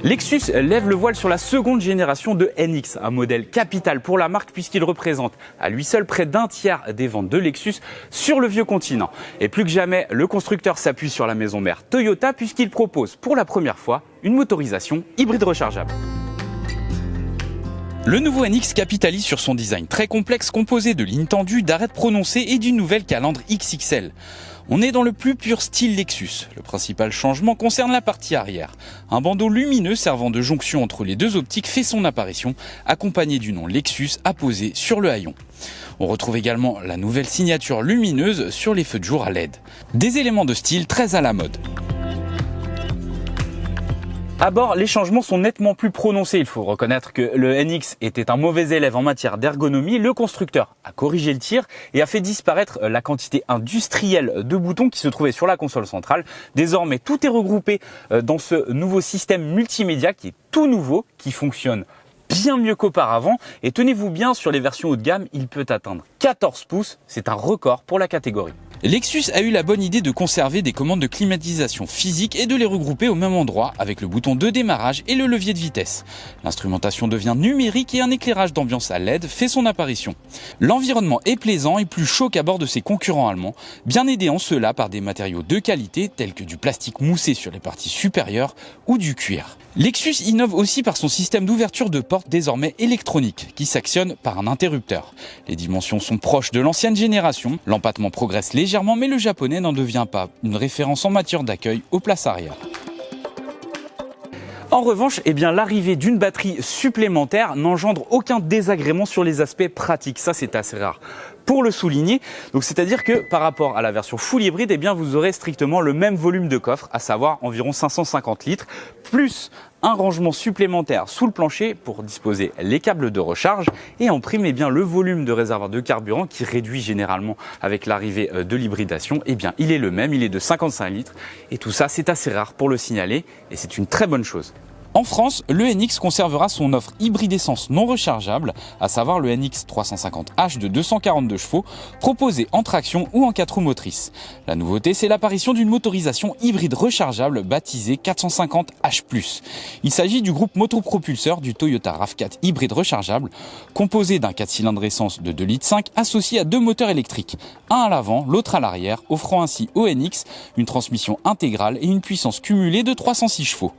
Lexus lève le voile sur la seconde génération de NX, un modèle capital pour la marque puisqu'il représente à lui seul près d'un tiers des ventes de Lexus sur le vieux continent. Et plus que jamais, le constructeur s'appuie sur la maison mère Toyota puisqu'il propose pour la première fois une motorisation hybride rechargeable. Le nouveau NX capitalise sur son design très complexe composé de lignes tendues, d'arêtes prononcées et d'une nouvelle calandre XXL. On est dans le plus pur style Lexus. Le principal changement concerne la partie arrière. Un bandeau lumineux servant de jonction entre les deux optiques fait son apparition, accompagné du nom Lexus apposé sur le haillon. On retrouve également la nouvelle signature lumineuse sur les feux de jour à LED. Des éléments de style très à la mode. À bord, les changements sont nettement plus prononcés. Il faut reconnaître que le NX était un mauvais élève en matière d'ergonomie. Le constructeur a corrigé le tir et a fait disparaître la quantité industrielle de boutons qui se trouvaient sur la console centrale. Désormais, tout est regroupé dans ce nouveau système multimédia qui est tout nouveau, qui fonctionne bien mieux qu'auparavant. Et tenez-vous bien, sur les versions haut de gamme, il peut atteindre 14 pouces. C'est un record pour la catégorie. Lexus a eu la bonne idée de conserver des commandes de climatisation physique et de les regrouper au même endroit avec le bouton de démarrage et le levier de vitesse. L'instrumentation devient numérique et un éclairage d'ambiance à LED fait son apparition. L'environnement est plaisant et plus chaud qu'à bord de ses concurrents allemands, bien aidé en cela par des matériaux de qualité tels que du plastique moussé sur les parties supérieures ou du cuir. Lexus innove aussi par son système d'ouverture de porte désormais électronique qui s'actionne par un interrupteur. Les dimensions sont proches de l'ancienne génération, l'empattement progresse légèrement mais le japonais n'en devient pas une référence en matière d'accueil aux places arrière. En revanche, l'arrivée d'une batterie supplémentaire n'engendre aucun désagrément sur les aspects pratiques. Ça, c'est assez rare pour le souligner. Donc, c'est-à-dire que par rapport à la version full hybride, vous aurez strictement le même volume de coffre, à savoir environ 550 litres, plus un rangement supplémentaire sous le plancher pour disposer les câbles de recharge et en prime le volume de réservoir de carburant qui réduit généralement avec l'arrivée de l'hybridation, il est le même, il est de 55 litres et tout ça c'est assez rare pour le signaler et c'est une très bonne chose. En France, le NX conservera son offre hybride essence non rechargeable, à savoir le NX 350H de 242 chevaux, proposé en traction ou en 4 roues motrices. La nouveauté, c'est l'apparition d'une motorisation hybride rechargeable baptisée 450H+. Il s'agit du groupe motopropulseur du Toyota RAV4 hybride rechargeable, composé d'un 4 cylindres essence de 2,5 litres associé à 2 moteurs électriques, un à l'avant, l'autre à l'arrière, offrant ainsi au NX une transmission intégrale et une puissance cumulée de 306 chevaux.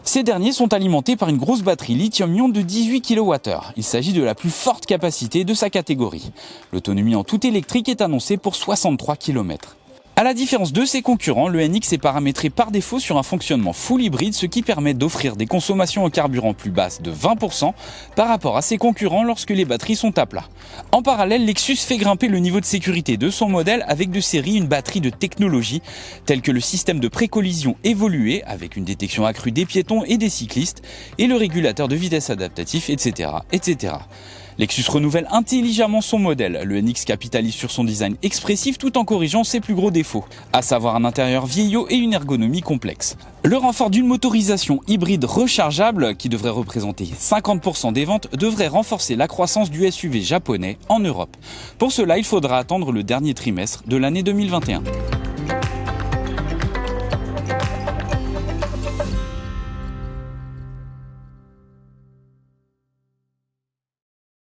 Ces derniers sont alimentés par une grosse batterie lithium-ion de 18 kWh. Il s'agit de la plus forte capacité de sa catégorie. L'autonomie en tout électrique est annoncée pour 63 km. À la différence de ses concurrents, le NX est paramétré par défaut sur un fonctionnement full hybride, ce qui permet d'offrir des consommations en carburant plus basses de 20% par rapport à ses concurrents lorsque les batteries sont à plat. En parallèle, Lexus fait grimper le niveau de sécurité de son modèle avec de série une batterie de technologie telle que le système de précollision évolué avec une détection accrue des piétons et des cyclistes et le régulateur de vitesse adaptatif, etc., etc. Lexus renouvelle intelligemment son modèle. Le NX capitalise sur son design expressif tout en corrigeant ses plus gros défauts, à savoir un intérieur vieillot et une ergonomie complexe. Le renfort d'une motorisation hybride rechargeable, qui devrait représenter 50% des ventes, devrait renforcer la croissance du SUV japonais en Europe. Pour cela, il faudra attendre le dernier trimestre de l'année 2021.